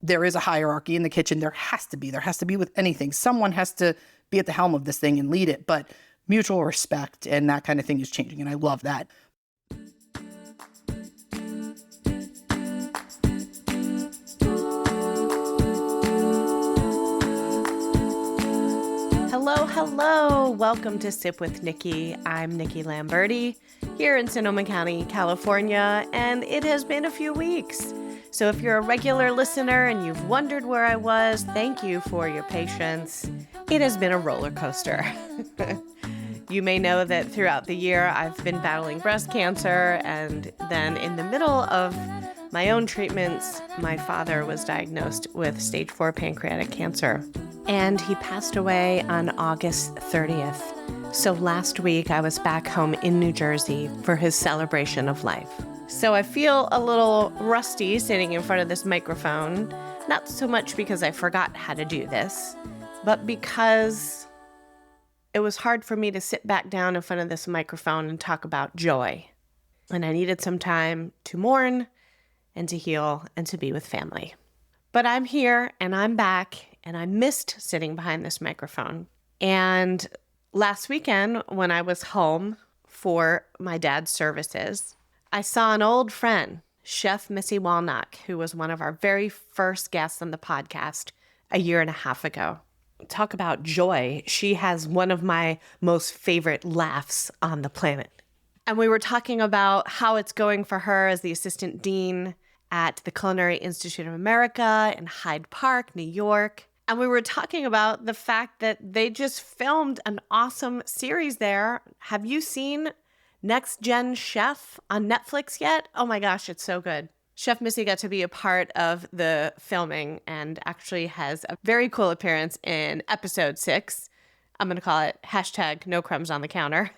there is a hierarchy in the kitchen. There has to be with anything. Someone has to be at the helm of this thing and lead it, but mutual respect and that kind of thing is changing. And I love that. Hello. Welcome to Sip with Nikki. I'm Nikki Lamberti here in Sonoma County, California, and it has been a few weeks. So if you're a regular listener and you've wondered where I was, thank you for your patience. It has been a roller coaster. You may know that throughout the year I've been battling breast cancer, and then in the middle of my own treatments, my father was diagnosed with stage 4 pancreatic cancer, and he passed away on August 30th. So last week I was back home in New Jersey for his celebration of life. So I feel a little rusty sitting in front of this microphone, not so much because I forgot how to do this, but because it was hard for me to sit back down in front of this microphone and talk about joy. And I needed some time to mourn and to heal and to be with family. But I'm here and I'm back and I missed sitting behind this microphone. And last weekend when I was home for my dad's services, I saw an old friend, Chef Melissa Walnock, who was one of our very first guests on the podcast a year and a half ago. Talk about joy. She has one of my most favorite laughs on the planet. And we were talking about how it's going for her as the assistant dean at the Culinary Institute of America in Hyde Park, New York. And we were talking about the fact that they just filmed an awesome series there. Have you seen NextGen Chef on Netflix yet? Oh my gosh, it's so good. Chef Missy got to be a part of the filming and actually has a very cool appearance in episode 6. I'm going to call it #No Crumbs on the Counter.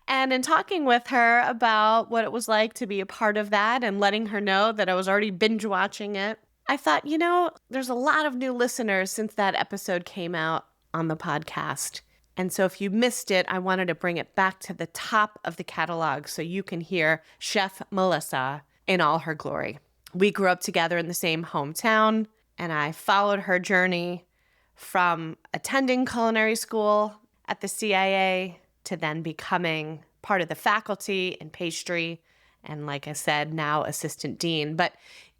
And in talking with her about what it was like to be a part of that and letting her know that I was already binge watching it, I thought, there's a lot of new listeners since that episode came out on the podcast. And so if you missed it, I wanted to bring it back to the top of the catalog so you can hear Chef Melissa in all her glory. We grew up together in the same hometown, and I followed her journey from attending culinary school at the CIA to then becoming part of the faculty in pastry, and like I said, now assistant dean. But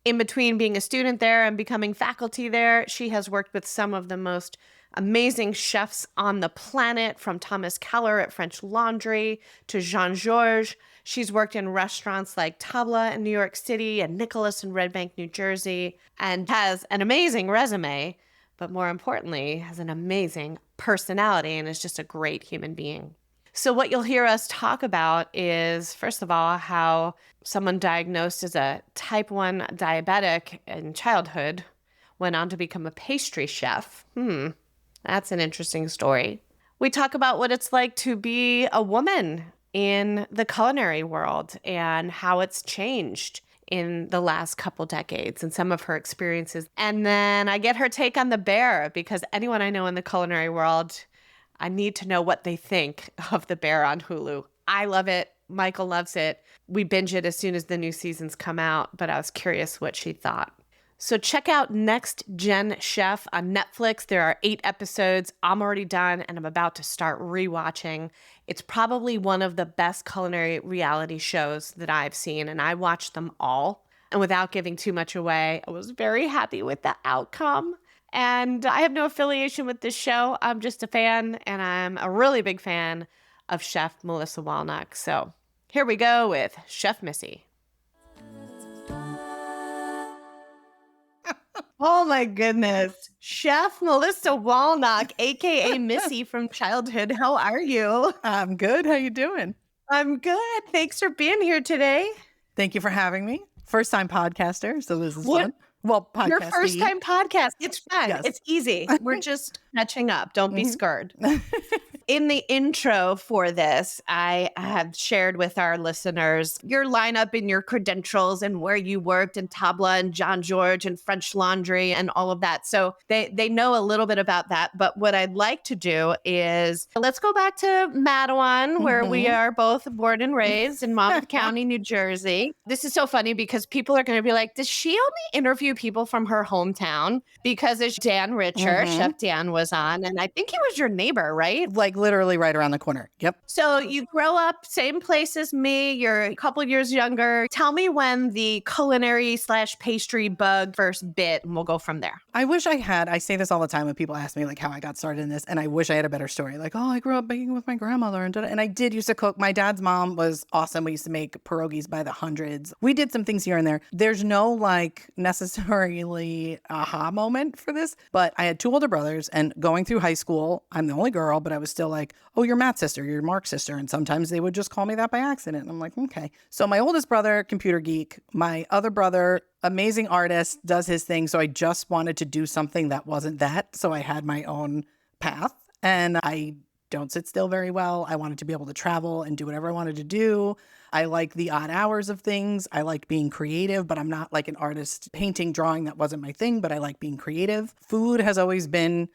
in between being a student there and becoming faculty there, she has worked with some of the most amazing chefs on the planet, from Thomas Keller at French Laundry to Jean-Georges. She's worked in restaurants like Tabla in New York City and Nicholas in Red Bank, New Jersey, and has an amazing resume, but more importantly, has an amazing personality and is just a great human being. So what you'll hear us talk about is, first of all, how someone diagnosed as a type 1 diabetic in childhood went on to become a pastry chef. That's an interesting story. We talk about what it's like to be a woman in the culinary world and how it's changed in the last couple decades and some of her experiences. And then I get her take on The Bear, because anyone I know in the culinary world, I need to know what they think of The Bear on Hulu. I love it. Michael loves it. We binge it as soon as the new seasons come out, but I was curious what she thought. So check out NextGen Chef on Netflix. There are 8 episodes. I'm already done, and I'm about to start rewatching. It's probably one of the best culinary reality shows that I've seen, and I watched them all. And without giving too much away, I was very happy with the outcome. And I have no affiliation with this show. I'm just a fan, and I'm a really big fan of Chef Melissa Walnock. So here we go with Chef Missy. Oh my goodness. Chef Melissa Walnock, aka Missy from childhood. How are you? I'm good. How you doing? I'm good. Thanks for being here today. Thank you for having me. First time podcaster, so this is fun. Well, podcast. Your first time podcast. It's fun. Yes. It's easy. We're just catching up. Don't be scared. In the intro for this, I have shared with our listeners your lineup and your credentials and where you worked in Tabla and Jean-Georges and French Laundry and all of that. So they know a little bit about that. But what I'd like to do is let's go back to Mattawan, where we are both born and raised in Monmouth County, New Jersey. This is so funny because people are going to be like, does she only interview few people from her hometown because it's Dan Richer, Chef Dan was on, and I think he was your neighbor, right? Like literally right around the corner. Yep. So you grow up same place as me. You're a couple years younger. Tell me when the culinary/pastry bug first bit, and we'll go from there. I wish I had. I say this all the time when people ask me like how I got started in this, and I wish I had a better story. Like, oh, I grew up baking with my grandmother, and I did used to cook. My dad's mom was awesome. We used to make pierogies by the hundreds. We did some things here and there. There's no like necessarily aha moment for this, but I had two older brothers, and going through high school, I'm the only girl, but I was still like, oh, you're Matt's sister, you're Mark's sister, and sometimes they would just call me that by accident. And I'm like, okay. So my oldest brother, computer geek. My other brother, amazing artist, does his thing. So I just wanted to do something that wasn't that. So I had my own path, and I don't sit still very well. I wanted to be able to travel and do whatever I wanted to do. I like the odd hours of things. I like being creative, but I'm not like an artist. Painting, drawing, that wasn't my thing, but I like being creative. Food has always been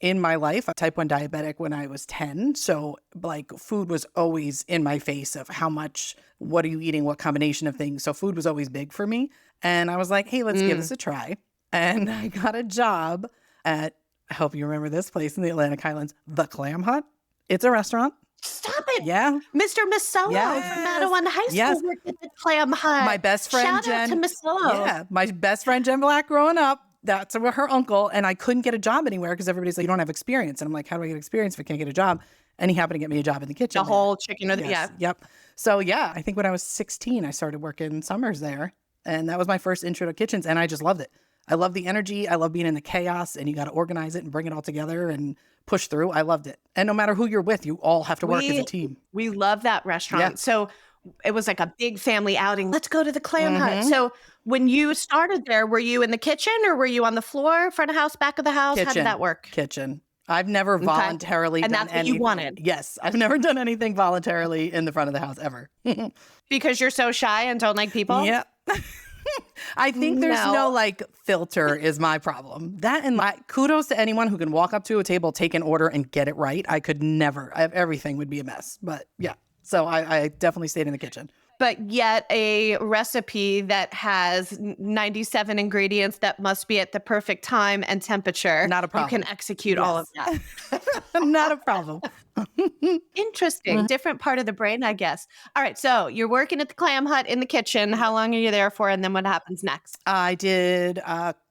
in my life. I'm type 1 diabetic when I was 10. So like food was always in my face of how much, what are you eating, what combination of things. So food was always big for me. And I was like, hey, let's give this a try. And I got a job at, I hope you remember this place in the Atlantic Highlands, The Clam Hut. It's a restaurant. Stop it. Yeah. Mr. Masello from Mattawan High School worked at the Clam Hut. My best friend, Shout Jen. out to Masello. Yeah. My best friend, Jen Black, growing up, that's her uncle. And I couldn't get a job anywhere because everybody's like, you don't have experience. And I'm like, how do I get experience if I can't get a job? And he happened to get me a job in the kitchen. The whole chicken, Yep. So yeah, I think when I was 16, I started working summers there. And that was my first intro to kitchens. And I just loved it. I love the energy. I love being in the chaos, and you got to organize it and bring it all together and push through. I loved it. And no matter who you're with, you all have to work as a team. We love that restaurant. Yeah. So it was like a big family outing. Let's go to the Clam Hut. So when you started there, were you in the kitchen or were you on the floor, front of house, back of the house? Kitchen. How did that work? Kitchen. I've never voluntarily done that's what anything. You wanted. Yes. I've never done anything voluntarily in the front of the house ever. Because you're so shy and don't like people? Yeah. I think there's no like filter is my problem. That and my kudos to anyone who can walk up to a table, take an order and get it right. I could never. Everything would be a mess. But yeah, so I definitely stayed in the kitchen. But yet a recipe that has 97 ingredients that must be at the perfect time and temperature. Not a problem. You can execute all of that. Not a problem. Interesting. Different part of the brain, I guess. All right. So you're working at the Clam Hut in the kitchen. How long are you there for? And then what happens next? I did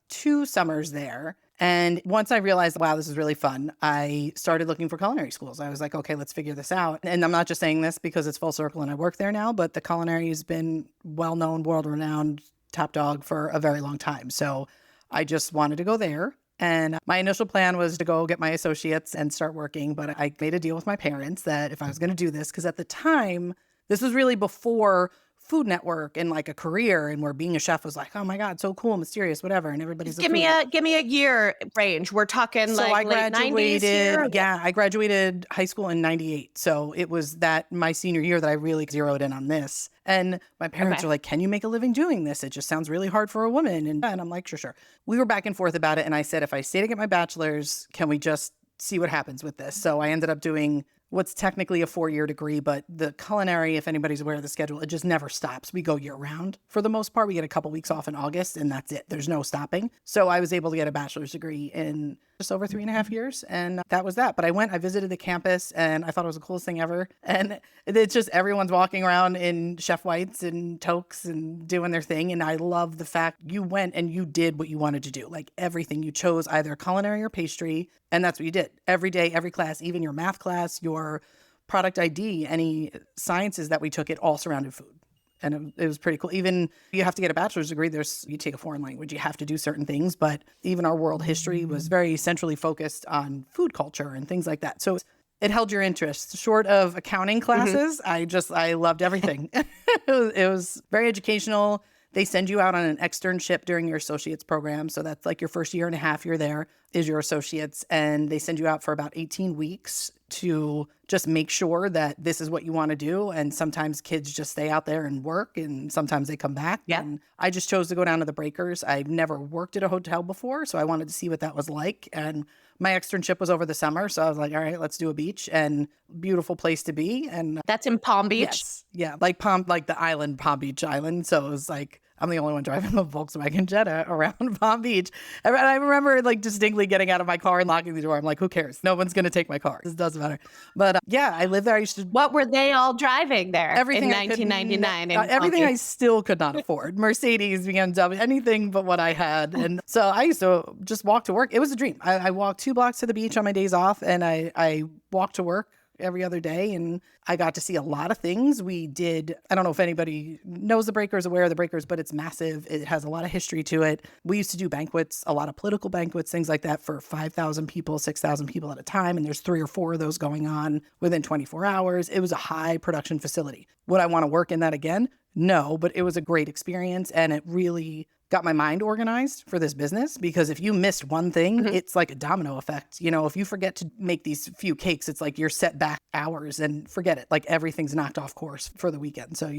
2 summers there. And once I realized, wow, this is really fun, I started looking for culinary schools. I was like, okay, let's figure this out. And I'm not just saying this because it's full circle and I work there now, but the culinary has been well-known, world-renowned, top dog for a very long time. So I just wanted to go there. And my initial plan was to go get my associates and start working. But I made a deal with my parents that if I was going to do this, because at the time, this was really before Food Network and like a career, and where being a chef was like, oh my God, so cool, mysterious, whatever. And everybody's give me a year range. We're talking so like late 90s here. Yeah, I graduated high school in 98. So it was that my senior year that I really zeroed in on this. And my parents were like, can you make a living doing this? It just sounds really hard for a woman. And I'm like, sure. We were back and forth about it. And I said, if I stay to get my bachelor's, can we just see what happens with this? So I ended up doing what's technically a 4-year degree, but the culinary, if anybody's aware of the schedule, it just never stops. We go year round for the most part. We get a couple weeks off in August and that's it. There's no stopping. So I was able to get a bachelor's degree in just over 3.5 years. And that was that. But I visited the campus and I thought it was the coolest thing ever. And it's just everyone's walking around in chef whites and toques and doing their thing. And I love the fact you went and you did what you wanted to do. Like everything you chose, either culinary or pastry. And that's what you did every day, every class, even your math class, your product ID, any sciences that we took, it all surrounded food. And it was pretty cool. Even you have to get a bachelor's degree. You take a foreign language, you have to do certain things. But even our world history was very centrally focused on food culture and things like that. So it held your interest. Short of accounting classes, I loved everything. It was very educational. They send you out on an externship during your associates program. So that's like your first year and a half you're there is your associates. And they send you out for about 18 weeks to just make sure that this is what you want to do. And sometimes kids just stay out there and work, and sometimes they come back. Yeah. And I just chose to go down to the Breakers. I've never worked at a hotel before, so I wanted to see what that was like. And my externship was over the summer, so I was like, all right, let's do a beach, and beautiful place to be. And that's in Palm Beach. Yes. Yeah, like the island, Palm Beach Island. So it was like I'm the only one driving a Volkswagen Jetta around Palm Beach. And I remember like distinctly getting out of my car and locking the door. I'm like, who cares? No one's going to take my car. This doesn't matter. But yeah, I lived there. I used to What were they all driving there everything in I could, 1999? everything I still could not afford. Mercedes, BMW, anything but what I had. And so I used to just walk to work. It was a dream. I walked 2 blocks to the beach on my days off, and I walked to work every other day, and I got to see a lot of things. We did, I don't know if anybody knows the Breakers, aware of the Breakers, but it's massive. It has a lot of history to it. We used to do banquets, a lot of political banquets, things like that for 5,000 people, 6,000 people at a time. And there's 3 or 4 of those going on within 24 hours. It was a high production facility. Would I want to work in that again? No, but it was a great experience, and it really got my mind organized for this business, because if you missed one thing, it's like a domino effect. You know, if you forget to make these few cakes, it's like you're set back hours and forget it. Like everything's knocked off course for the weekend. So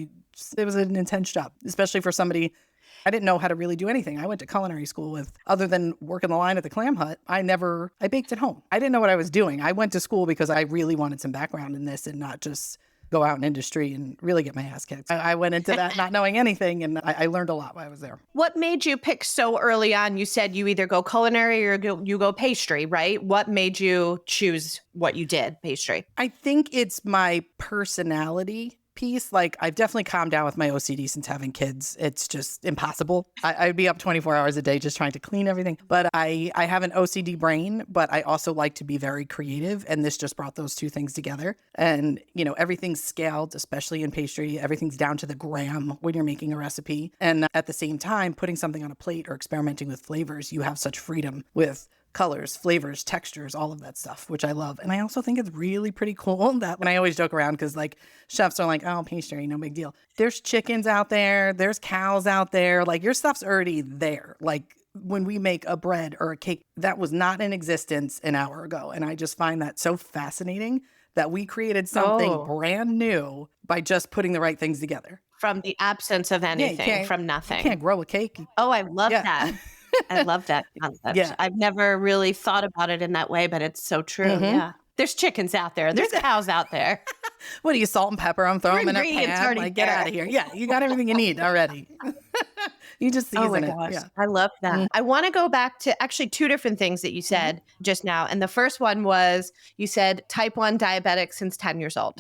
it was an intense job, especially for somebody. I didn't know how to really do anything. I went to culinary school other than working the line at the Clam Hut. I baked at home. I didn't know what I was doing. I went to school because I really wanted some background in this and not just go out in industry and really get my ass kicked. I went into that not knowing anything, and I learned a lot while I was there. What made you pick so early on? You said you either go culinary or you go pastry, right? What made you choose what you did, pastry? I think it's my personality piece. Like, I've definitely calmed down with my OCD since having kids. It's just impossible. I'd be up 24 hours a day just trying to clean everything. But I have an OCD brain, but I also like to be very creative. And this just brought those two things together. And, you know, everything's scaled, especially in pastry. Everything's down to the gram when you're making a recipe. And at the same time, putting something on a plate or experimenting with flavors, you have such freedom with colors, flavors, textures, all of that stuff, which I love. And I also think it's really pretty cool that when I always joke around, because like chefs are like, oh, pastry, no big deal. There's chickens out there. There's cows out there. Like, your stuff's already there. Like, when we make a bread or a cake, that was not in existence an hour ago. And I just find that so fascinating that we created something brand new by just putting the right things together. From the absence of anything, from nothing. You can't grow a cake. Oh, I love that. I love that concept. Yeah. I've never really thought about it in that way, but it's so true. Yeah. There's chickens out there. There's cows out there. What do you, salt and pepper? I'm throwing them in a pan. Like, get out of here. Yeah, you got everything you need already. You just season it. Yeah. I love that. I want to go back to actually 2 different things that you said just now. And the first one was, you said type 1 diabetic since 10 years old.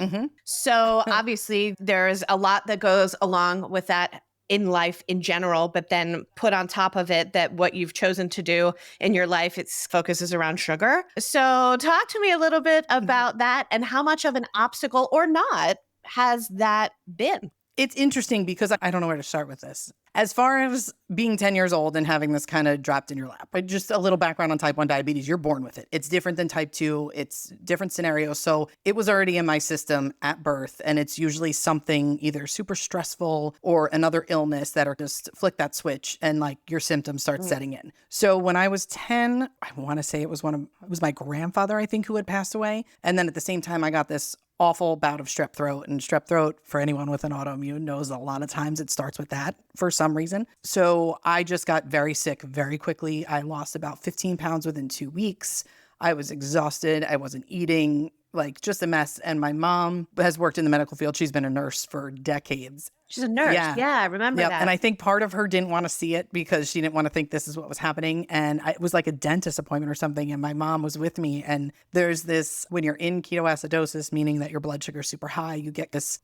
So obviously there's a lot that goes along with that in life in general, but then put on top of it that what you've chosen to do in your life, it focuses around sugar. So talk to me a little bit about that, and how much of an obstacle or not has that been? It's interesting because I don't know where to start with this. As far as being 10 years old and having this kind of dropped in your lap, just a little background on type 1 diabetes, you're born with it. It's different than type 2. It's different scenarios. So it was already in my system at birth, and it's usually something either super stressful or another illness that are just flick that switch and like your symptoms start setting in. So when I was 10, I want to say it was my grandfather, I think, who had passed away. And then at the same time, I got this awful bout of strep throat. And strep throat, for anyone with an autoimmune, knows a lot of times it starts with that for some reason. So I just got very sick very quickly. I lost about 15 pounds within 2 weeks. I was exhausted. I wasn't eating, like just a mess. And my mom has worked in the medical field. She's been a nurse for decades. She's a nurse. Yeah, I remember that. And I think part of her didn't want to see it because she didn't want to think this is what was happening. And it was like a dentist appointment or something. And my mom was with me. And there's this, when you're in ketoacidosis, meaning that your blood sugar is super high, you get this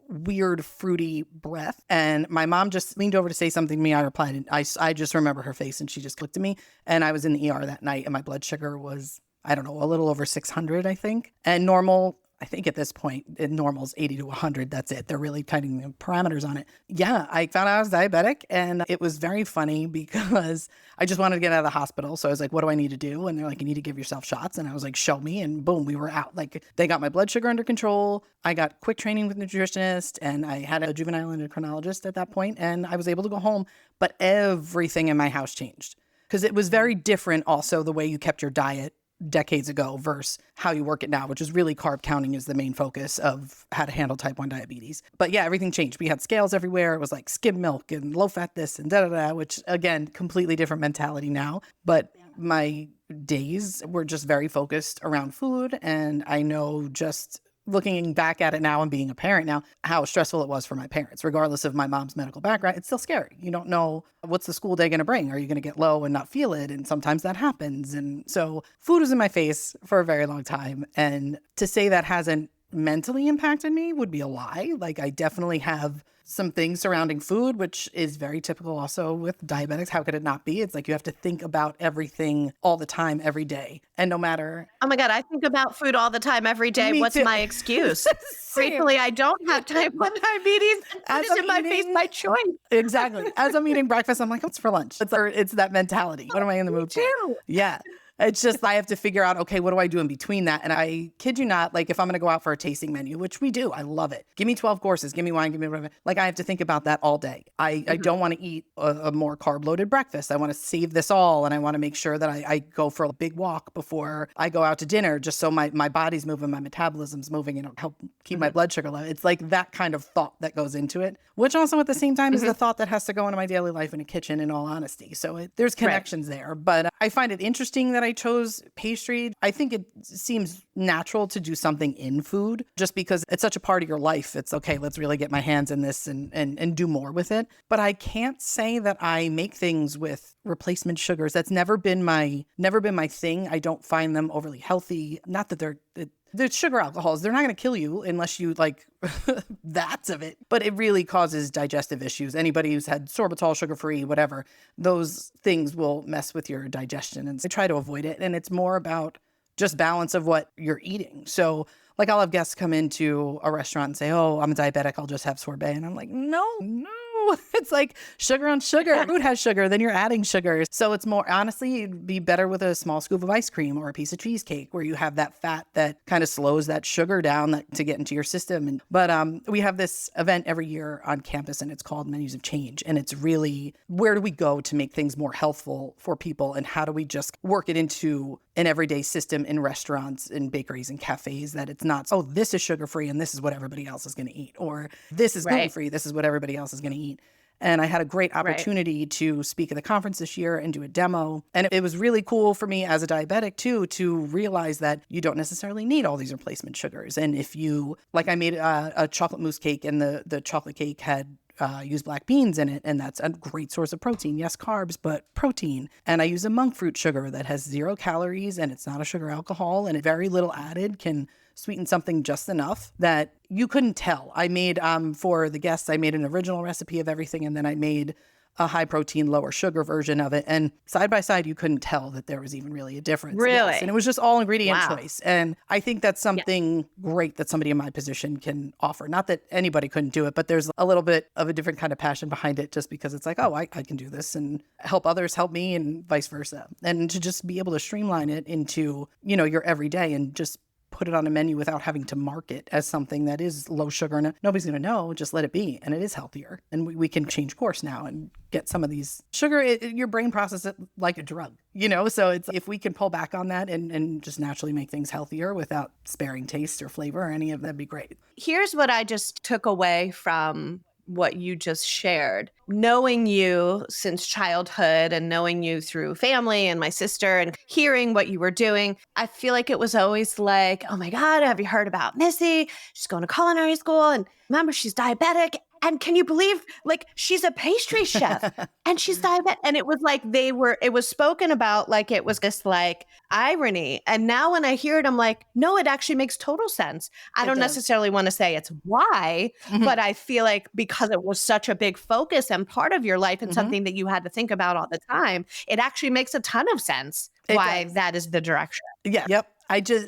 weird fruity breath. And my mom just leaned over to say something to me. I replied, and I just remember her face, and she just looked at me. And I was in the ER that night, and my blood sugar was, I don't know, a little over 600, I think. And normal, I think at this point, normal's 80 to 100. That's it. They're really tightening the parameters on it. Yeah, I found out I was diabetic, and it was very funny because I just wanted to get out of the hospital. So I was like, what do I need to do? And they're like, you need to give yourself shots. And I was like, show me. And boom, we were out. Like, they got my blood sugar under control. I got quick training with a nutritionist, and I had a juvenile endocrinologist at that point, and I was able to go home. But everything in my house changed because it was very different also the way you kept your diet decades ago versus how you work it now, which is really carb counting is the main focus of how to handle type 1 diabetes. But yeah, everything changed. We had scales everywhere. It was like skim milk and low fat this and da-da-da, which again, completely different mentality now. But my days were just very focused around food. And I know just looking back at it now and being a parent now, how stressful it was for my parents, regardless of my mom's medical background. It's still scary. You don't know what's the school day going to bring. Are you going to get low and not feel it? And sometimes that happens. And so food was in my face for a very long time. And to say that hasn't mentally impacted me would be a lie. Like, I definitely have some things surrounding food, which is very typical also with diabetics. How could it not be? It's like you have to think about everything all the time, every day. And no matter. Oh my God, I think about food all the time, every day. Me What's too. my excuse? Gratefully, I don't have type 1 diabetes. As Food is I'm in my face, eating- my choice. Exactly. As I'm eating breakfast, I'm like, what's for lunch? It's that mentality. What am I in the mood for? Too. Yeah. It's just, I have to figure out, okay, what do I do in between that? And I kid you not, like if I'm going to go out for a tasting menu, which we do, I love it. Give me 12 courses, give me wine, give me whatever. Like I have to think about that all day. I don't want to eat a more carb loaded breakfast. I want to save this all. And I want to make sure that I go for a big walk before I go out to dinner, just so my body's moving, my metabolism's moving, and it'll help keep my blood sugar low. It's like that kind of thought that goes into it, which also at the same time is the thought that has to go into my daily life in a kitchen, in all honesty. So there's connections there, but I find it interesting that I chose pastry. I think it seems natural to do something in food just because it's such a part of your life. It's okay, let's really get my hands in this and do more with it. But I can't say that I make things with replacement sugars. That's never been my thing. I don't find them overly healthy. Not that they're sugar alcohols. They're not going to kill you unless you like vats of it, but it really causes digestive issues. Anybody who's had sorbitol, sugar-free, whatever, those things will mess with your digestion. And so I try to avoid it. And it's more about just balance of what you're eating. So like I'll have guests come into a restaurant and say, oh, I'm a diabetic, I'll just have sorbet. And I'm like, no. It's like sugar on sugar. Food has sugar, then you're adding sugar. So it's more, honestly, it'd be better with a small scoop of ice cream or a piece of cheesecake where you have that fat that kind of slows that sugar down to get into your system. But we have this event every year on campus and it's called Menus of Change. And it's really, where do we go to make things more healthful for people? And how do we just work it into an everyday system in restaurants and bakeries and cafes that it's not, oh, this is sugar-free and this is what everybody else is going to eat. Or this is gluten-free, this is what everybody else is going to eat. And I had a great opportunity to speak at the conference this year and do a demo. And it was really cool for me as a diabetic too, to realize that you don't necessarily need all these replacement sugars. And if you, like I made a chocolate mousse cake and the chocolate cake had used black beans in it. And that's a great source of protein. Yes, carbs, but protein. And I use a monk fruit sugar that has 0 calories and it's not a sugar alcohol and very little added can sweeten something just enough that you couldn't tell. I made, for the guests, I made an original recipe of everything. And then I made a high protein, lower sugar version of it. And side by side, you couldn't tell that there was even really a difference. Really? Yes. And it was just all ingredient choice. And I think that's something great that somebody in my position can offer. Not that anybody couldn't do it, but there's a little bit of a different kind of passion behind it just because it's like, oh, I can do this and help others help me and vice versa. And to just be able to streamline it into, your everyday and just put it on a menu without having to mark it as something that is low sugar. And nobody's going to know, just let it be. And it is healthier. And we can change course now and get some of these sugar, your brain processes it like a drug, So it's if we can pull back on that and just naturally make things healthier without sparing taste or flavor or any of that'd be great. Here's what I just took away from what you just shared. Knowing you since childhood and knowing you through family and my sister and hearing what you were doing, I feel like it was always like, oh my God, have you heard about Missy? She's going to culinary school and remember she's diabetic. And can you believe, like, she's a pastry chef and she's diabetic. And it was like it was spoken about like it was this like irony. And now when I hear it, I'm like, no, it actually makes total sense. I don't necessarily want to say it's why, but I feel like because it was such a big focus and part of your life and something that you had to think about all the time, it actually makes a ton of sense why that is the direction. Yeah. Yep.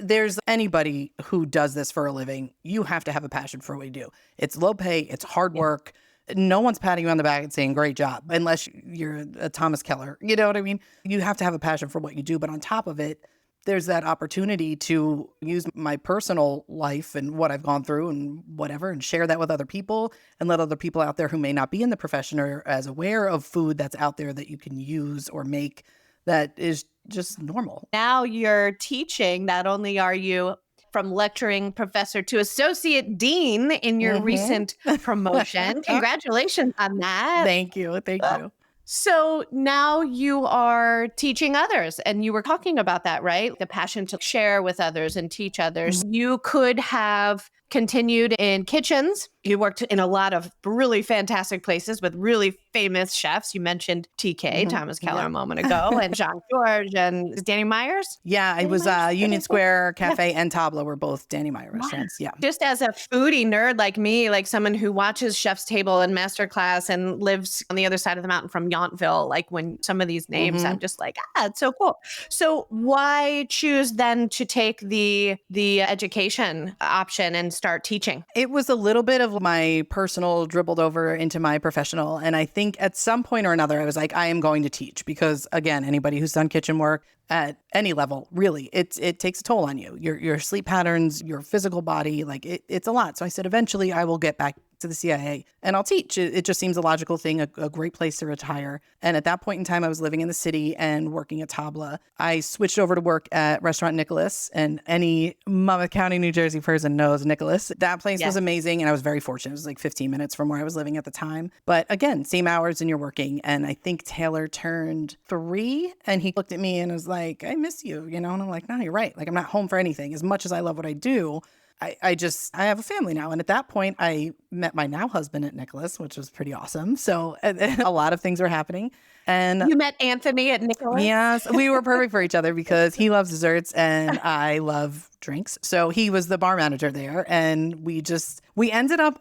There's anybody who does this for a living, you have to have a passion for what you do. It's low pay, it's hard work. No one's patting you on the back and saying, great job, unless you're a Thomas Keller. You know what I mean? You have to have a passion for what you do. But on top of it, there's that opportunity to use my personal life and what I've gone through and whatever, and share that with other people and let other people out there who may not be in the profession or as aware of food that's out there that you can use or make that is just normal. Now you're teaching. Not only are you from lecturing professor to associate dean in your recent promotion. Congratulations on that. Thank you. Thank you. So now you are teaching others, and you were talking about that, right? The passion to share with others and teach others. You could have continued in kitchens. You worked in a lot of really fantastic places with really famous chefs. You mentioned TK, Thomas Keller, a moment ago, and Jean George and Danny Myers. Yeah, it was Myers? Union Square Cafe and Tabla were both Danny Meyer Wow. restaurants. Yeah. Just as a foodie nerd like me, like someone who watches Chef's Table and Masterclass and lives on the other side of the mountain from Yountville, like when some of these names, I'm just like, it's so cool. So why choose then to take the education option and start teaching? It was a little bit of my personal dribbled over into my professional. And I think at some point or another, I was like, I am going to teach because, again, anybody who's done kitchen work at any level, really, it takes a toll on you. Your sleep patterns, your physical body, like it's a lot. So I said, eventually I will get back to the CIA and I'll teach. It just seems a logical thing, a great place to retire. And at that point in time, I was living in the city and working at Tabla. I switched over to work at Restaurant Nicholas, and any Monmouth County, New Jersey person knows Nicholas. That place was amazing, and I was very fortunate. It was like 15 minutes from where I was living at the time. But again, same hours and you're working. And I think Taylor turned 3 and he looked at me and was like, I miss you, And I'm like, no, you're right. Like, I'm not home for anything. As much as I love what I do, I have a family now. And at that point, I met my now husband at Nicholas, which was pretty awesome. So a lot of things were happening. And you met Anthony at Nicholas? Yes, we were perfect for each other because he loves desserts and I love drinks. So he was the bar manager there. And we ended up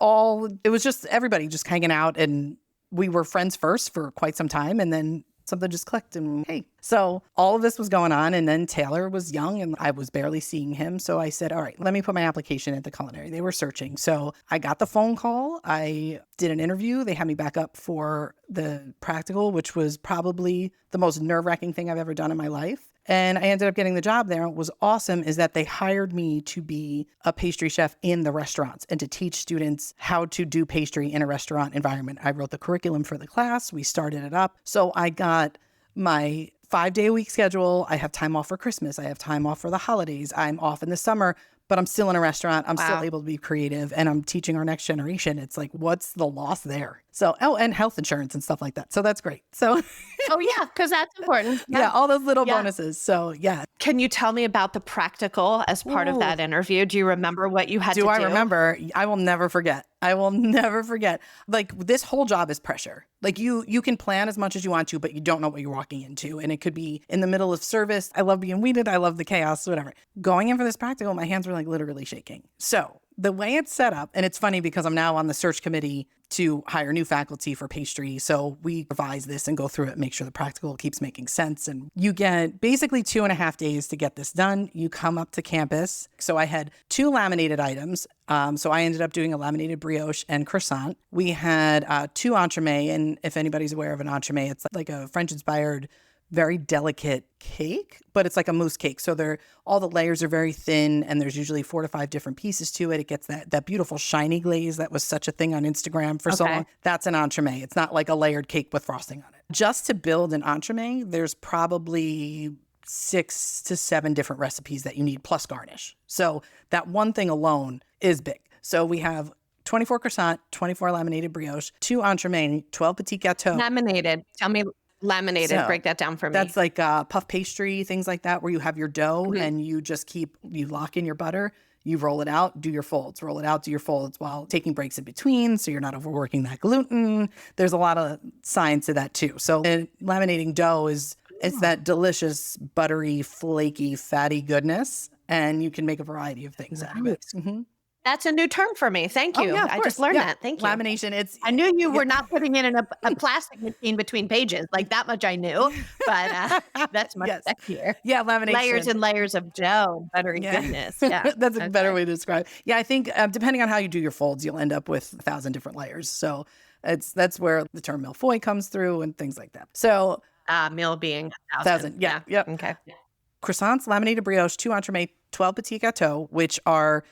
it was just everybody just hanging out. And we were friends first for quite some time. And then something just clicked and hey. So all of this was going on. And then Taylor was young and I was barely seeing him. So I said, all right, let me put my application at the Culinary. They were searching. So I got the phone call. I did an interview. They had me back up for the practical, which was probably the most nerve-wracking thing I've ever done in my life. And I ended up getting the job there. What was awesome is that they hired me to be a pastry chef in the restaurants and to teach students how to do pastry in a restaurant environment. I wrote the curriculum for the class. We started it up. So I got my 5-day-a-week schedule. I have time off for Christmas. I have time off for the holidays. I'm off in the summer, but I'm still in a restaurant. I'm still able to be creative and I'm teaching our next generation. It's like, what's the loss there? So, and health insurance and stuff like that. So that's great. So, because that's important. Yeah, all those little bonuses. So, yeah. Can you tell me about the practical as part of that interview? Do you remember what you had to do? Do I remember? I will never forget. Like, this whole job is pressure. Like, you can plan as much as you want to, but you don't know what you're walking into. And it could be in the middle of service. I love being weeded. I love the chaos, whatever. Going in for this practical, my hands were like literally shaking. So the way it's set up, and it's funny because I'm now on the search committee to hire new faculty for pastry. So we revise this and go through it, make sure the practical keeps making sense. And you get basically 2.5 days to get this done. You come up to campus. So I had 2 laminated items. So I ended up doing a laminated brioche and croissant. We had 2 entremet. And if anybody's aware of an entremet, it's like a French-inspired, very delicate cake, but it's like a mousse cake. So all the layers are very thin and there's usually 4 to 5 different pieces to it. It gets that beautiful shiny glaze that was such a thing on Instagram for so long. That's an entremet. It's not like a layered cake with frosting on it. Just to build an entremet, there's probably 6 to 7 different recipes that you need plus garnish. So that one thing alone is big. So we have 24 croissant, 24 laminated brioche, 2 entremet, 12 petit gâteaux. Laminated. Tell me laminated. Break that down for me. That's like puff pastry, things like that, where you have your dough and you just you lock in your butter, you roll it out, do your folds, roll it out, do your folds while taking breaks in between so you're not overworking that gluten. There's a lot of science to that too. So laminating dough it's that delicious, buttery, flaky, fatty goodness. And you can make a variety of things out of it. Mm-hmm. That's a new term for me. Thank you. I just learned that. Thank you. Lamination. I knew you were not putting it in a plastic machine between pages. Like that much I knew, but that's much sexier. Yeah, lamination. Layers and layers of dough, buttery goodness. Yeah, that's a better way to describe it. Yeah, I think depending on how you do your folds, you'll end up with 1,000 different layers. So that's where the term mille-feuille comes through and things like that. So mille being 1,000. Yeah. Yep. Okay. Croissants, laminated brioche, 2 entremet, 12 petit gâteaux, which are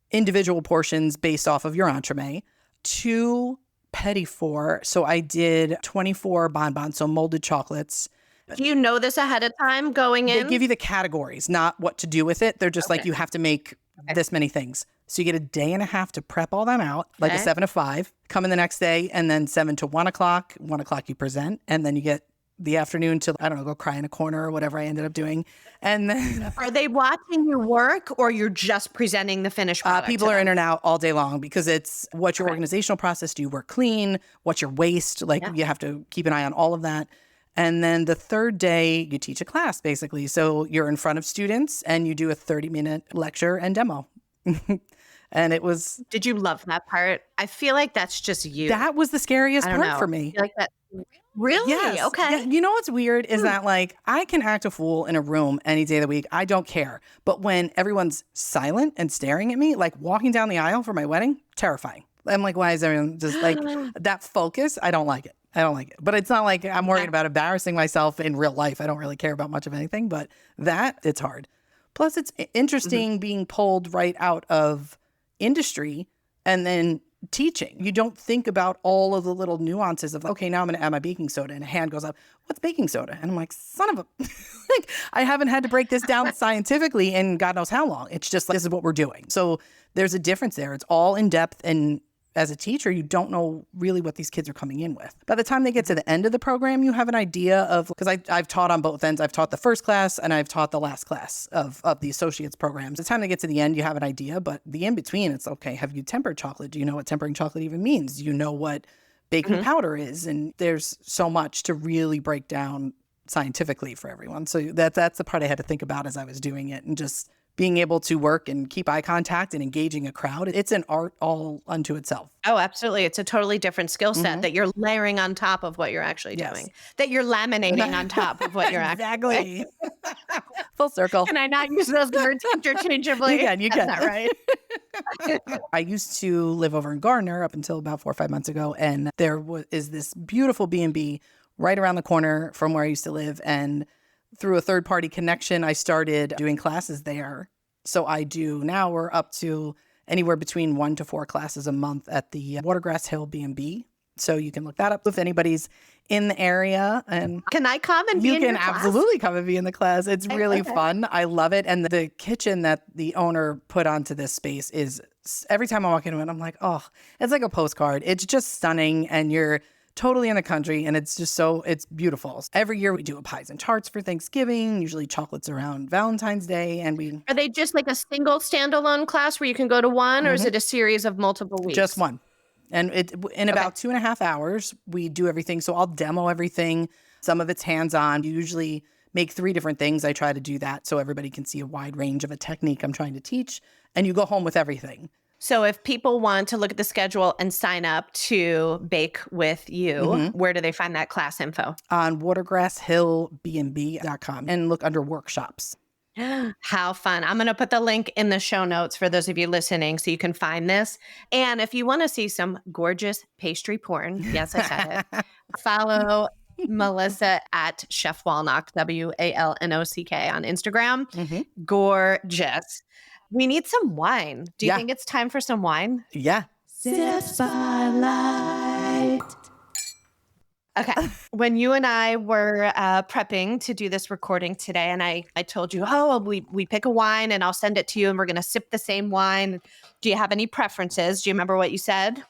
individual portions based off of your entremet, 2 petit fours. So I did 24 bonbons, so molded chocolates, Do you know this ahead of time going in? They give you the categories, not what to do with it. They're just like, you have to make this many things. So you get a day and a half to prep all them out, like a 7 to 5, come in the next day, and then 7 to 1 o'clock. 1 o'clock you present, and then you get the afternoon to, I don't know, go cry in a corner or whatever I ended up doing. And then are they watching your work, or you're just presenting the finished product? People are in and out all day long, because it's what's your organizational process? Do you work clean? What's your waste? Like you have to keep an eye on all of that. And then the third day you teach a class, basically. So you're in front of students and you do a 30-minute lecture and demo. And it was... Did you love that part? I feel like that's just you. That was the scariest part for me. I feel like that. Really? Yes. Okay. Yeah. You know what's weird is that, like, I can act a fool in a room any day of the week. I don't care. But when everyone's silent and staring at me, like walking down the aisle for my wedding, terrifying. I'm like, why is everyone just like that focus? I don't like it. I don't like it. But it's not like I'm worried about embarrassing myself in real life. I don't really care about much of anything, but that, it's hard. Plus, it's interesting being pulled right out of industry and then teaching. You don't think about all of the little nuances of, okay, now I'm going to add my baking soda, and a hand goes up. What's baking soda? And I'm like, son of a, like, I haven't had to break this down scientifically in God knows how long. It's just like, this is what we're doing. So there's a difference there. It's all in depth, and as a teacher, you don't know really what these kids are coming in with. By the time they get to the end of the program, you have an idea of, because I've taught on both ends. I've taught the first class and I've taught the last class of the associates programs. By the time they get to the end, you have an idea, but the in-between, it's okay, have you tempered chocolate? Do you know what tempering chocolate even means? Do you know what baking powder is? And there's so much to really break down scientifically for everyone. So that's the part I had to think about as I was doing it, and just being able to work and keep eye contact and engaging a crowd. It's an art all unto itself. Oh, absolutely. It's a totally different skill set that you're layering on top of what you're actually doing, that you're laminating on top of what you're actually doing. Full circle. Can I not use those words interchangeably? You can. That's not right. I used to live over in Gardner up until about 4 or 5 months ago. And there is this beautiful B&B right around the corner from where I used to live. And through a third-party connection, I started doing classes there. So I do now, we're up to anywhere between 1 to 4 classes a month at the Watergrass Hill B&B. So you can look that up if anybody's in the area. And can I come and be in your class? You can absolutely come and be in the class. It's really fun. I love it. And the kitchen that the owner put onto this space is, every time I walk into it, I'm like, oh, it's like a postcard. It's just stunning. And you're totally in the country, and it's just it's beautiful. Every year we do a pies and tarts for Thanksgiving, usually chocolates around Valentine's Day, and Are they just like a single standalone class where you can go to one, or is it a series of multiple weeks? Just one. And in about 2.5 hours, we do everything. So I'll demo everything. Some of it's hands-on. You usually make 3 different things. I try to do that so everybody can see a wide range of a technique I'm trying to teach, and you go home with everything. So if people want to look at the schedule and sign up to bake with you, where do they find that class info? On watergrasshillbnb.com, and look under workshops. How fun. I'm going to put the link in the show notes for those of you listening so you can find this. And if you want to see some gorgeous pastry porn, yes, I said it, follow Melissa at Chef Walnock, WALNOCK on Instagram. Gorgeous. We need some wine. Do you think it's time for some wine? Yeah. Sip Spotlight. Okay. When you and I were prepping to do this recording today, and I told you, we pick a wine and I'll send it to you and we're going to sip the same wine. Do you have any preferences? Do you remember what you said?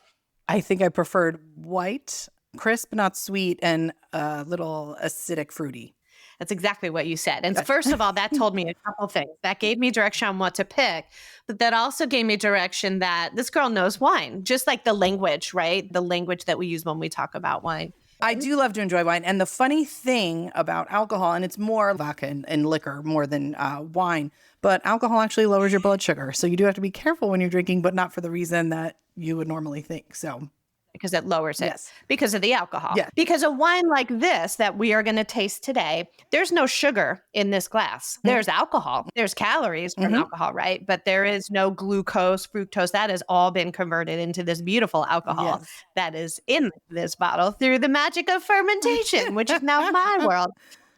I think I preferred white, crisp, not sweet, and a little acidic, fruity. That's exactly what you said. And first of all, that told me a couple things. That gave me direction on what to pick. But that also gave me direction that this girl knows wine, just like the language, right? The language that we use when we talk about wine. I do love to enjoy wine. And the funny thing about alcohol, and it's more vodka and liquor more than wine, but alcohol actually lowers your blood sugar. So you do have to be careful when you're drinking, but not for the reason that you would normally think. So because it lowers it. Yes. Because of the alcohol. Yeah. Because a wine like this that we are going to taste today, there's no sugar in this glass. There's alcohol. There's calories from alcohol, right? But there is no glucose, fructose. That has all been converted into this beautiful alcohol that is in this bottle through the magic of fermentation, which is now my world.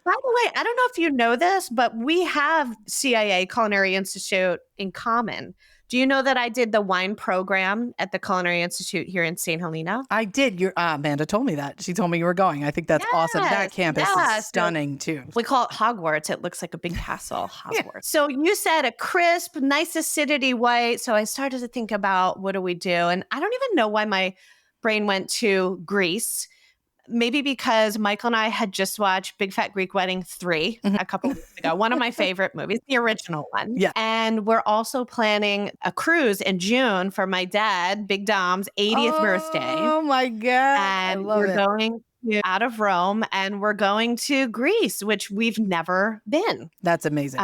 By the way, I don't know if you know this, but we have CIA, Culinary Institute, in common. Do you know that I did the wine program at the Culinary Institute here in St. Helena? I did. Your Amanda told me that. She told me you were going. I think that's awesome. That campus is So stunning too. we call it Hogwarts. It looks like a big castle, Yeah. Hogwarts. So you said a crisp, nice acidity white. So I started to think about what do we do? And I don't even know why my brain went to Greece. Maybe because Michael and I had just watched Big Fat Greek Wedding 3 a couple of weeks ago, one of my favorite movies, the original one. Yeah. And we're also planning a cruise in June for my dad, Big Dom's 80th birthday. Oh my God. And I love we're it. going out of Rome and we're going to Greece, which we've never been. That's amazing.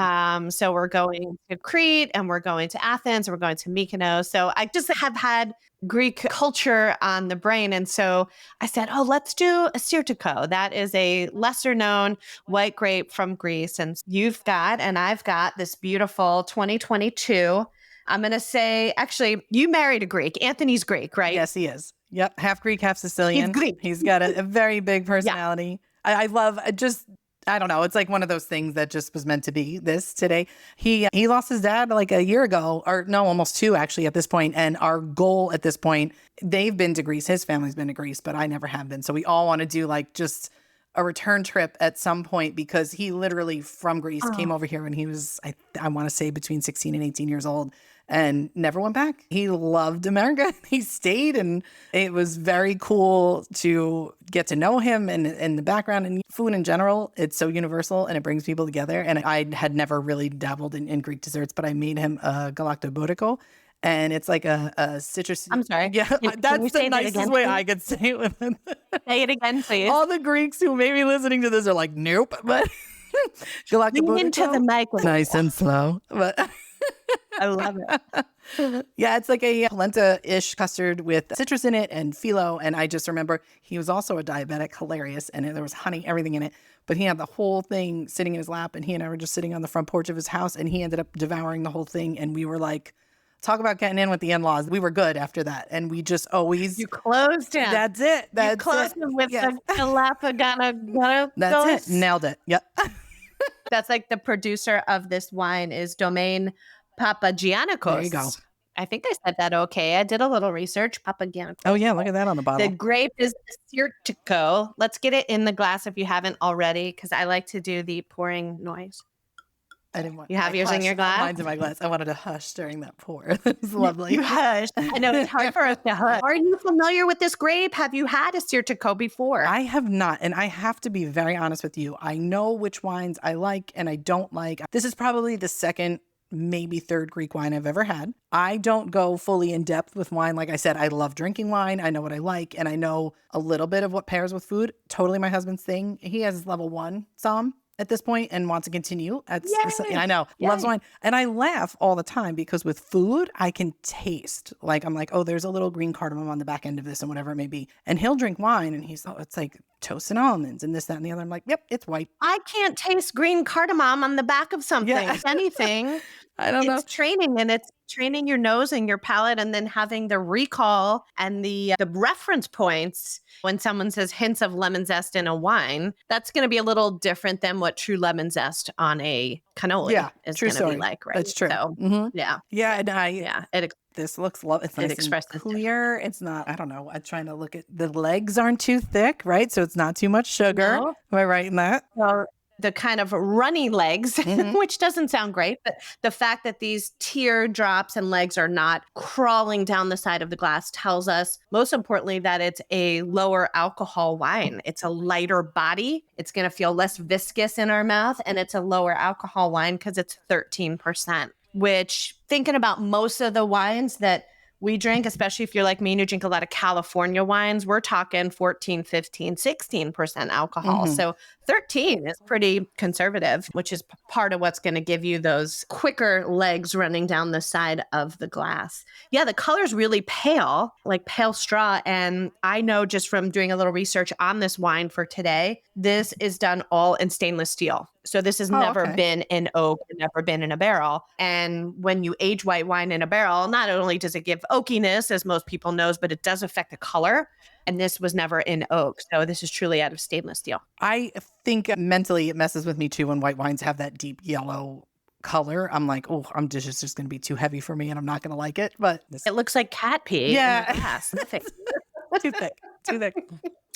So we're going to Crete and we're going to Athens and we're going to Mykonos. So I just have had Greek culture on the brain. And so I said, oh, let's do a Sirtiko. That is a lesser known white grape from Greece. And you've got, and I've got this beautiful 2022. I'm going to say, actually, you married a Greek. Anthony's Greek, right? Yes, he is. Yep. Half Greek, half Sicilian. He's Greek. He's got a very big personality. I love just, I don't know. It's like one of those things that just was meant to be this today. He lost his dad like a year ago, or no, almost 2 actually at this point. And our goal at this point, they've been to Greece. His family's been to Greece, but I never have been. So we all want to do like just a return trip at some point because he literally from Greece came over here when he was, I want to say between 16 and 18 years old. And never went back. He loved America. He stayed, and it was very cool to get to know him and the background and food in general. It's so universal and it brings people together. And I had never really dabbled in Greek desserts, but I made him a galactoboudico. And it's like a citrus. I'm sorry. Yeah, Can that's you the say that nicest again, way please? I could say it with him. Say it again, please. All the Greeks who may be listening to this are like, nope. But Lean into the galactoboudico, mic. nice and slow. But I love it. yeah, it's like a polenta-ish custard with citrus in it and phyllo. And I just remember he was also a diabetic, hilarious, and there was honey, everything in it. But he had the whole thing sitting in his lap, and he and I were just sitting on the front porch of his house, and he ended up devouring the whole thing. And we were like, talk about getting in with the in-laws. We were good after that. And we just always... You closed him. That's it. That's you closed it. him with Yes. the Galapagos. That's it. Nailed it. Yep. That's like the producer of this wine is Domaine Papagiannikos. There you go. I think I said that okay. I did a little research. Papagiannikos. Oh, yeah. Look at that on the bottle. The grape is Sirtiko. Let's get it in the glass if you haven't already, because I like to do the pouring noise. I didn't want. You have I yours in hushed. your glass? Mine's in my glass. I wanted to hush during that pour. It was lovely. You hush. I know it's hard for us to hush. Are you familiar with this grape? Have you had a Sirtiko before? I have not. And I have to be very honest with you. I know which wines I like and I don't like. This is probably the second, maybe third Greek wine I've ever had. I don't go fully in depth with wine. Like I said, I love drinking wine. I know what I like. And I know a little bit of what pairs with food. Totally my husband's thing. He has level 1 some at this point and wants to continue. I know, loves wine. And I laugh all the time because with food, I can taste. Like, I'm like, oh, there's a little green cardamom on the back end of this and whatever it may be. And he'll drink wine and he's, oh, it's like toast and almonds and this, that, and the other. I'm like, yep, it's white. I can't taste green cardamom on the back of something. Yeah. If anything, I don't know. it's training, and it's training your nose and your palate, and then having the recall and the reference points when someone says hints of lemon zest in a wine. That's going to be a little different than what true lemon zest on a cannoli is true going to story. be like, right? That's true. So, Yeah. And this looks it's nice expresses and clear. It's not, I don't know. I'm trying to look at the legs aren't too thick, right? So it's not too much sugar. No. Am I right in that? Well, the kind of runny legs, Mhm. which doesn't sound great, but the fact that these teardrops and legs are not crawling down the side of the glass tells us, most importantly, that it's a lower alcohol wine. It's a lighter body. It's going to feel less viscous in our mouth, and it's a lower alcohol wine because it's 13%, which, thinking about most of the wines that we drink, especially if you're like me and you drink a lot of California wines, we're talking 14, 15, 16% alcohol. Mhm. So 13 is pretty conservative, which is part of what's going to give you those quicker legs running down the side of the glass. Yeah, the color's really pale, like pale straw. And I know just from doing a little research on this wine for today, this is done all in stainless steel. So this has never okay. been in oak, never been in a barrel. And when you age white wine in a barrel, not only does it give oakiness, as most people knows, but it does affect the color. And this was never in oak. So this is truly out of stainless steel. I think mentally it messes with me too when white wines have that deep yellow color, I'm like, oh, this is just going to be too heavy for me and I'm not going to like it. But It looks like cat pee in the glass. too thick, too thick.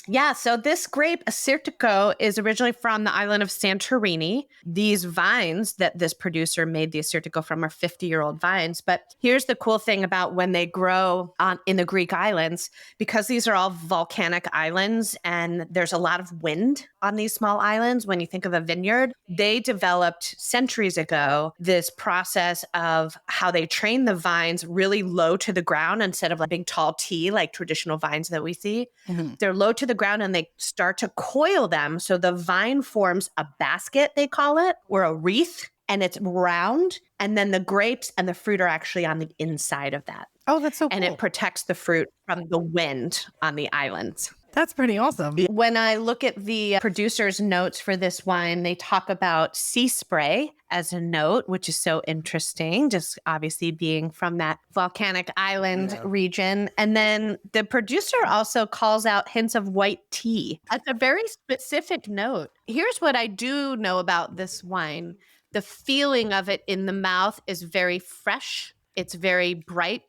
Yeah, so this grape, Assyrtiko, is originally from the island of Santorini. These vines that this producer made the Assyrtiko from are 50-year-old vines. But here's the cool thing about when they grow in the Greek islands, because these are all volcanic islands and there's a lot of wind on these small islands. When you think of a vineyard, they developed centuries ago this process of how they train the vines really low to the ground instead of like big tall T like traditional vines that we see. Mm-hmm. They're low to the ground and they start to coil them. So the vine forms a basket, they call it, or a wreath, and it's round. And then the grapes and the fruit are actually on the inside of that. Oh, that's so cool. And it protects the fruit from the wind on the islands. That's pretty awesome. When I look at the producer's notes for this wine, they talk about sea spray as a note, which is so interesting, just obviously being from that volcanic island region. And then the producer also calls out hints of white tea. That's a very specific note. Here's what I do know about this wine. The feeling of it in the mouth is very fresh. It's very bright,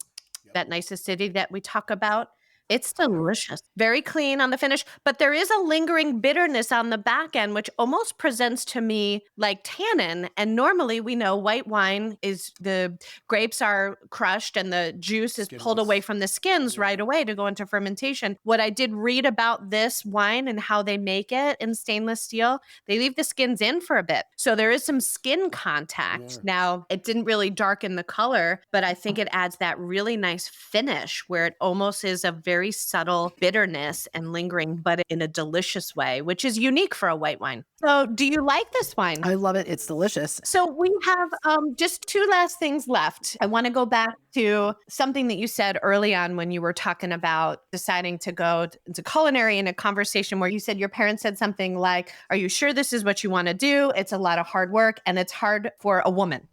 that nice acidity that we talk about. It's delicious. Very clean on the finish, but there is a lingering bitterness on the back end, which almost presents to me like tannin. And normally we know white wine is the grapes are crushed and the juice is pulled away from the skins right away to go into fermentation. What I did read about this wine and how they make it in stainless steel, they leave the skins in for a bit. So there is some skin contact. Yeah. Now, it didn't really darken the color, but I think it adds that really nice finish where it almost is a very subtle bitterness and lingering, but in a delicious way, which is unique for a white wine. So do you like this wine? I love it. It's delicious. So we have just two last things left. I want to go back to something that you said early on when you were talking about deciding to go into culinary, in a conversation where you said your parents said something like, are you sure this is what you want to do? It's a lot of hard work and it's hard for a woman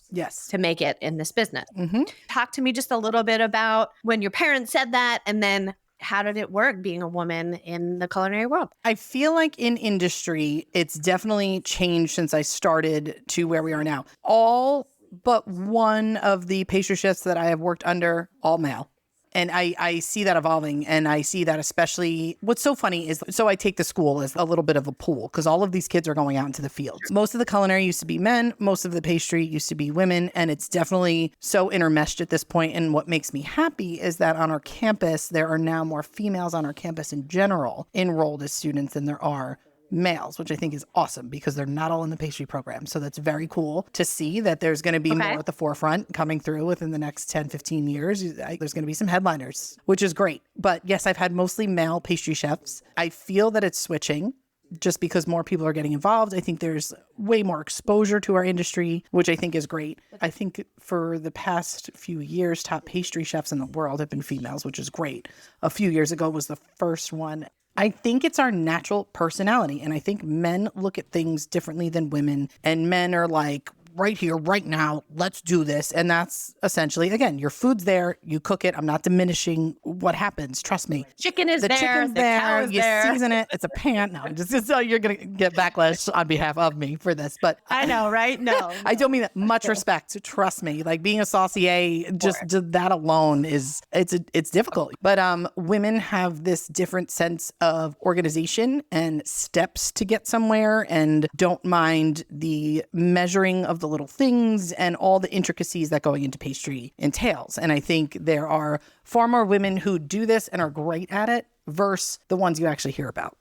to make it in this business. Mm-hmm. Talk to me just a little bit about when your parents said that, and then how did it work being a woman in the culinary world? I feel like in industry, it's definitely changed since I started to where we are now. All but one of the pastry chefs that I have worked under, all male. And I see that evolving, and I see that especially, what's so funny is, so I take the school as a little bit of a pool because all of these kids are going out into the fields. Most of the culinary used to be men, most of the pastry used to be women, and it's definitely so intermeshed at this point. And what makes me happy is that on our campus, there are now more females on our campus in general enrolled as students than there are males, which I think is awesome because they're not all in the pastry program. So that's very cool to see that there's going to be more at the forefront coming through within the next 10, 15 years. There's going to be some headliners, which is great. But yes, I've had mostly male pastry chefs. I feel that it's switching just because more people are getting involved. I think there's way more exposure to our industry, which I think is great. I think for the past few years, top pastry chefs in the world have been females, which is great. A few years ago was the first one. I think it's our natural personality. And I think men look at things differently than women. And men are like, right here, right now, let's do this. And that's essentially, again, your food's there, you cook it. I'm not diminishing what happens. Trust me. Chicken is there. Chicken's the cow there. is You there. season it. It's a pan. No, just so you're going to get backlash on behalf of me for this. But I know, right? No. I don't mean that. Much respect. Trust me. Like being a saucier, just that alone is, it's difficult. But women have this different sense of organization and steps to get somewhere and don't mind the measuring of the little things and all the intricacies that going into pastry entails. And I think there are far more women who do this and are great at it versus the ones you actually hear about.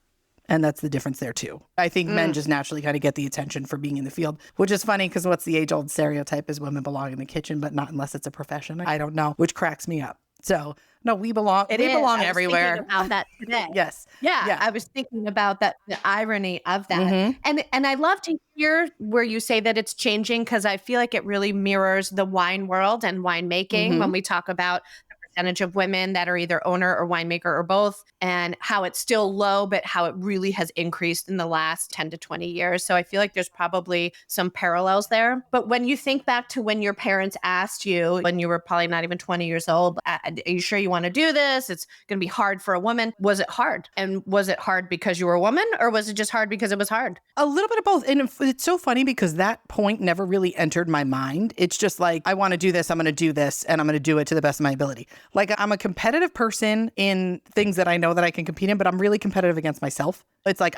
And that's the difference there too. I think men just naturally kind of get the attention for being in the field, which is funny because what's the age-old stereotype is women belong in the kitchen, but not unless it's a profession. I don't know, which cracks me up. So no, we belong. We belong everywhere. I was thinking about that today. Yes. Yeah, I was thinking about that, the irony of that. And I love to hear where you say that it's changing because I feel like it really mirrors the wine world and winemaking when we talk about the percentage of women that are either owner or winemaker or both, and how it's still low, but how it really has increased in the last 10 to 20 years. So I feel like there's probably some parallels there. But when you think back to when your parents asked you, when you were probably not even 20 years old, are you sure you want to do this? It's going to be hard for a woman. Was it hard? And was it hard because you were a woman, or was it just hard because it was hard? A little bit of both. And it's so funny because that point never really entered my mind. It's just like, I want to do this, I'm going to do this, and I'm going to do it to the best of my ability. Like, I'm a competitive person in things that I know that I can compete in, but I'm really competitive against myself. It's like,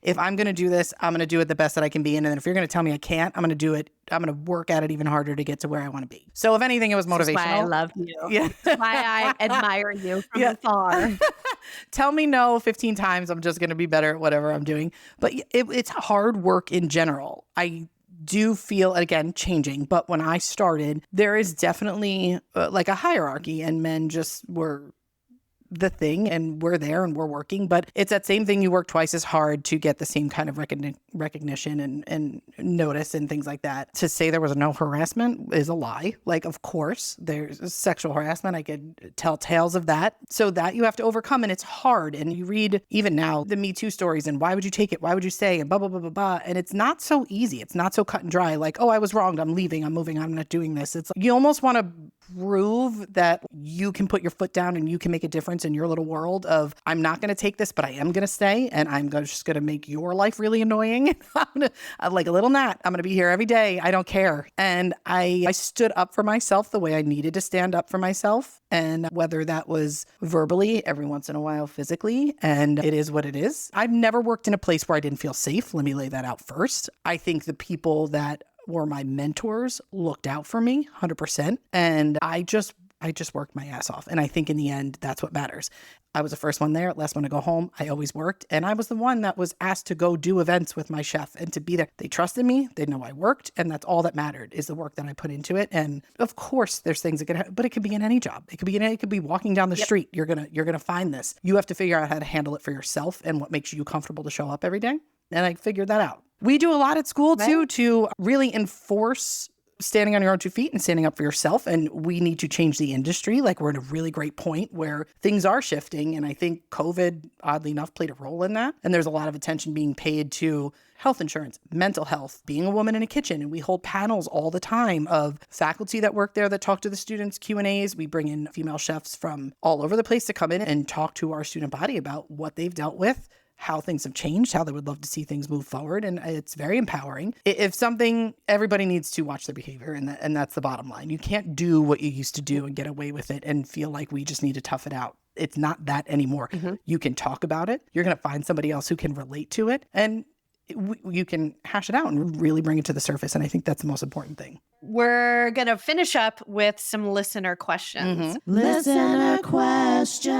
if I'm going to do this, I'm going to do it the best that I can be. And then if you're going to tell me I can't, I'm going to do it. I'm going to work at it even harder to get to where I want to be. So if anything, it was motivational. That's why I love you. Yeah. That's why I admire you from afar. Tell me no 15 times. I'm just going to be better at whatever I'm doing. But it's hard work in general. I do feel, again, changing. But when I started, there is definitely like a hierarchy, and men just were the thing, and we're there and we're working. But it's that same thing. You work twice as hard to get the same kind of recognition and notice and things like that. To say there was no harassment is a lie. Like, of course, there's sexual harassment. I could tell tales of that. So that you have to overcome, and it's hard. And you read even now the Me Too stories, and why would you take it? Why would you say? And blah, blah, blah, blah, blah. And it's not so easy. It's not so cut and dry. Like, oh, I was wronged. I'm leaving. I'm moving. I'm not doing this. It's like, you almost want to prove that you can put your foot down and you can make a difference in your little world of, I'm not going to take this, but I am going to stay, and I'm just going to make your life really annoying. I'm like a little gnat. I'm going to be here every day. I don't care. And I stood up for myself the way I needed to stand up for myself. And whether that was verbally, every once in a while physically, and it is what it is. I've never worked in a place where I didn't feel safe. Let me lay that out first. I think the people that were my mentors looked out for me 100%. And I just worked my ass off. And I think in the end, that's what matters. I was the first one there, last one to go home. I always worked. And I was the one that was asked to go do events with my chef and to be there. They trusted me. They know I worked. And that's all that mattered, is the work that I put into it. And of course, there's things that can happen, but it could be in any job. It could be walking down the street. You're going to find this. You have to figure out how to handle it for yourself and what makes you comfortable to show up every day. And I figured that out. We do a lot at school too, to really enforce standing on your own 2 feet and standing up for yourself. And we need to change the industry. Like, we're at a really great point where things are shifting. And I think COVID, oddly enough, played a role in that. And there's a lot of attention being paid to health insurance, mental health, being a woman in a kitchen. And we hold panels all the time of faculty that work there that talk to the students, Q&As. We bring in female chefs from all over the place to come in and talk to our student body about what they've dealt with, how things have changed, how they would love to see things move forward. And it's very empowering. If something, everybody needs to watch their behavior. And that's the bottom line. You can't do what you used to do and get away with it and feel like we just need to tough it out. It's not that anymore. Mm-hmm. You can talk about it. You're going to find somebody else who can relate to it. And you can hash it out and really bring it to the surface. And I think that's the most important thing. We're going to finish up with some listener questions. Mm-hmm. Listener questions.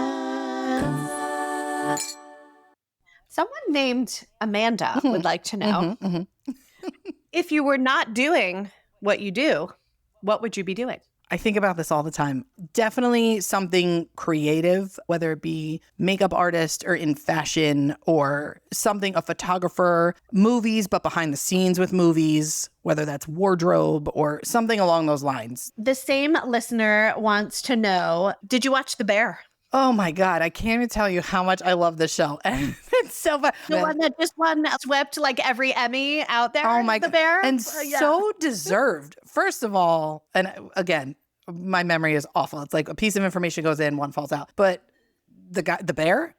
Someone named Amanda would like to know, if you were not doing what you do, what would you be doing? I think about this all the time. Definitely something creative, whether it be makeup artist or in fashion or something, a photographer, movies, but behind the scenes with movies, whether that's wardrobe or something along those lines. The same listener wants to know, did you watch The Bear? Oh my God, I can't even tell you how much I love this show. And it's so fun. The one that just swept like every Emmy out there. Oh my The Bear. And so deserved. First of all, and again, my memory is awful. It's like a piece of information goes in, one falls out. But the Bear,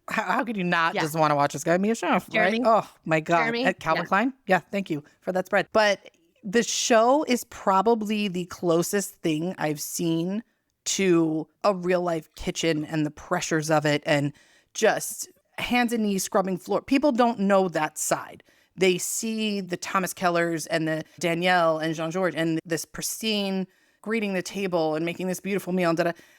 how could you not just want to watch this guy be a chef, Jeremy. right? Oh my God. Calvin Klein? Yeah, thank you for that spread. But the show is probably the closest thing I've seen to a real life kitchen and the pressures of it, and just hands and knees scrubbing floor. People don't know that side. They see the Thomas Kellers and the Danielle and Jean-Georges and this pristine greeting the table and making this beautiful meal,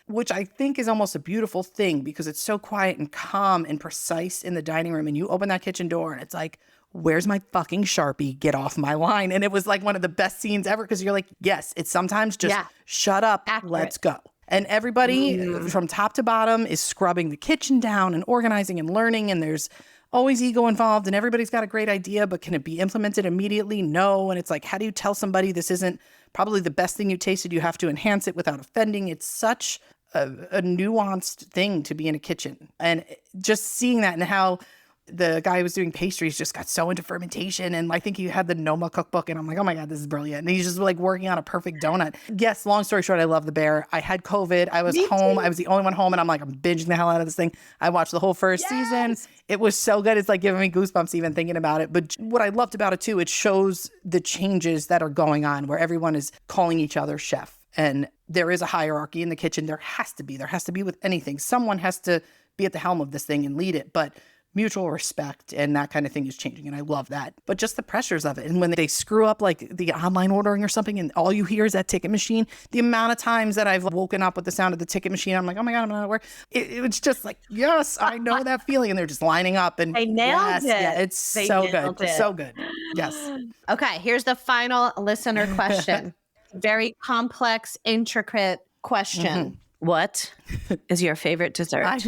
which I think is almost a beautiful thing because it's so quiet and calm and precise in the dining room. And you open that kitchen door and it's like, where's my fucking Sharpie? Get off my line. And it was like one of the best scenes ever because you're like, yes, it's sometimes just shut up, let's go. And everybody from top to bottom is scrubbing the kitchen down and organizing and learning. And there's always ego involved and everybody's got a great idea, but can it be implemented immediately? No. And it's like, how do you tell somebody this isn't probably the best thing you tasted? You have to enhance it without offending. It's such a nuanced thing to be in a kitchen. And just seeing that and how the guy who was doing pastries just got so into fermentation. And I think he had the Noma cookbook. And I'm like, oh my God, this is brilliant. And he's just like working on a perfect donut. Yes, long story short, I love The Bear. I had COVID. I was home. I was the only one home. And I'm like, I'm binging the hell out of this thing. I watched the whole first season. It was so good. It's like giving me goosebumps even thinking about it. But what I loved about it too, it shows the changes that are going on where everyone is calling each other chef. And there is a hierarchy in the kitchen. There has to be with anything. Someone has to be at the helm of this thing and lead it. But mutual respect and that kind of thing is changing. And I love that. But just the pressures of it. And when they screw up like the online ordering or something and all you hear is that ticket machine, the amount of times that I've woken up with the sound of the ticket machine, I'm like, oh my God, I'm not at work. It was just like, yes, I know that feeling. And they're just lining up. And they nailed it. Yeah, it's so good. It's so good. Yes. Okay. Here's the final listener question. Very complex, intricate question. What is your favorite dessert?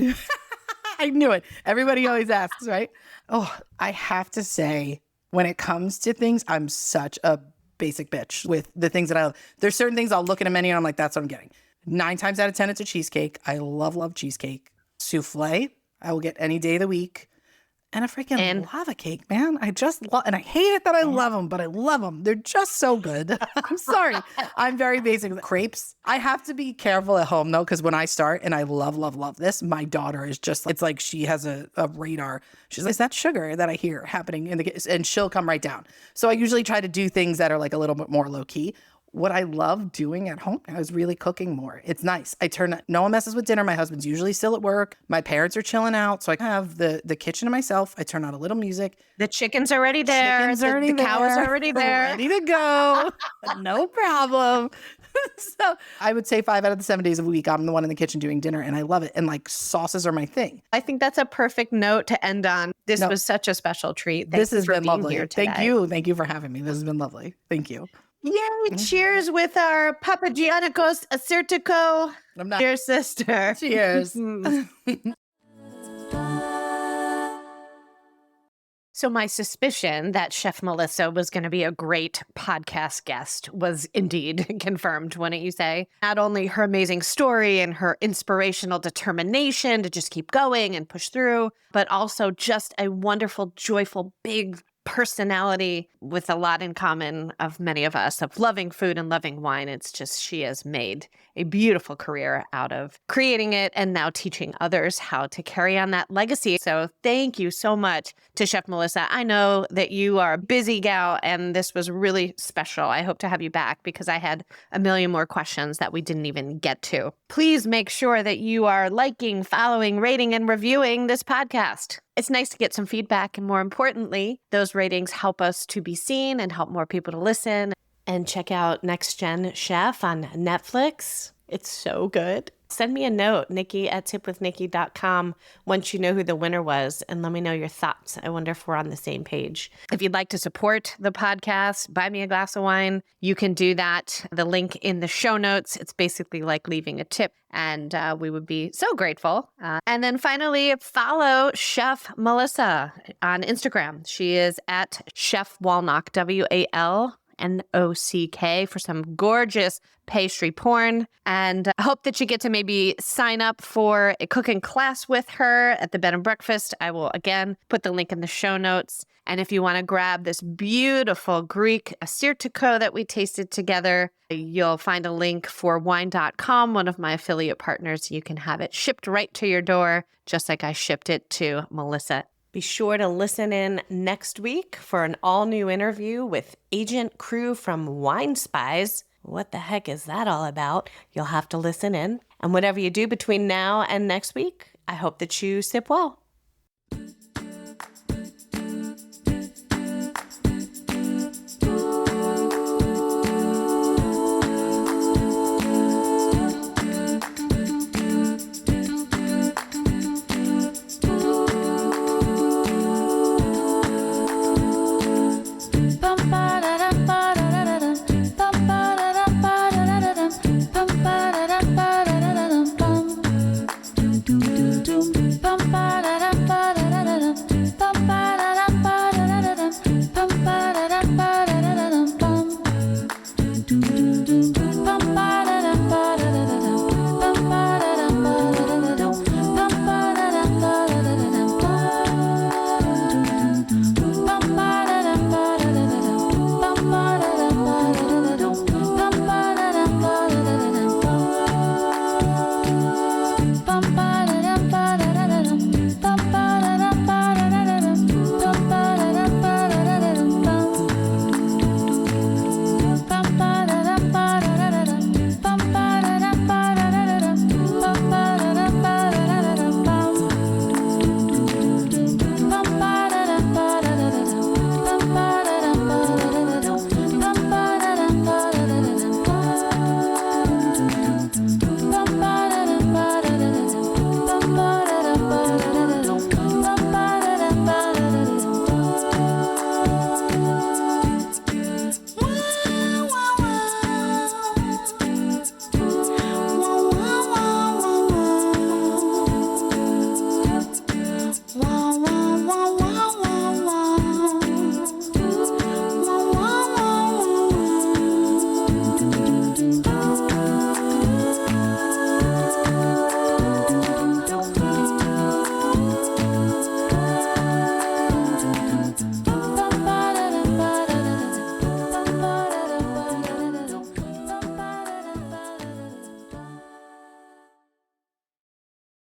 I knew it. Everybody always asks, right? Oh, I have to say, when it comes to things, I'm such a basic bitch with the things that I love. There's certain things I'll look at a menu and I'm like, that's what I'm getting. 9 times out of 10, it's a cheesecake. I love cheesecake. Souffle, I will get any day of the week. And a freaking lava cake, man. I just love, and I hate it that I love them, but I love them. They're just so good. I'm sorry. I'm very basic. Crepes. I have to be careful at home though, because when I start, and I love this, my daughter is just, it's like she has a radar. She's like, is that sugar that I hear happening in the, and she'll come right down. So I usually try to do things that are like a little bit more low key. What I love doing at home now is really cooking more. It's nice. No one messes with dinner. My husband's usually still at work. My parents are chilling out. So I have the kitchen to myself. I turn on a little music. The chicken's already there. The cow is already there. Ready to go. No problem. So I would say 5 out of the 7 days of the week, I'm the one in the kitchen doing dinner and I love it. And like sauces are my thing. I think that's a perfect note to end on. This was such a special treat. This has been lovely. Thank you. Thank you for having me. This has been lovely. Thank you. Yay, cheers with our Papagianicos Acertico. Dear sister. Cheers. So my suspicion that Chef Melissa was going to be a great podcast guest was indeed confirmed, wouldn't you say? Not only her amazing story and her inspirational determination to just keep going and push through, but also just a wonderful, joyful, big personality with a lot in common of many of us of loving food and loving wine. It's just she has made a beautiful career out of creating it and now teaching others how to carry on that legacy. So thank you so much to Chef Melissa. I know that you are a busy gal and this was really special. I hope to have you back because I had a million more questions that we didn't even get to. Please make sure that you are liking, following, rating, and reviewing this podcast. It's nice to get some feedback. And more importantly, those ratings help us to be seen and help more people to listen. And check out NextGen Chef on Netflix. It's so good. Send me a note, Nikki@tipwithnikki.com, once you know who the winner was, and let me know your thoughts. I wonder if we're on the same page. If you'd like to support the podcast, buy me a glass of wine, you can do that. The link in the show notes. It's basically like leaving a tip, and we would be so grateful. And then finally, follow Chef Melissa on Instagram. She is at Chef Walnock, WALNOCK, for some gorgeous pastry porn. And I hope that you get to maybe sign up for a cooking class with her at the bed and breakfast. I will, again, put the link in the show notes. And if you want to grab this beautiful Greek Acertico that we tasted together, you'll find a link for wine.com, one of my affiliate partners. You can have it shipped right to your door, just like I shipped it to Melissa. Be sure to listen in next week for an all-new interview with Agent Crew from Wine Spies. What the heck is that all about? You'll have to listen in. And whatever you do between now and next week, I hope that you sip well.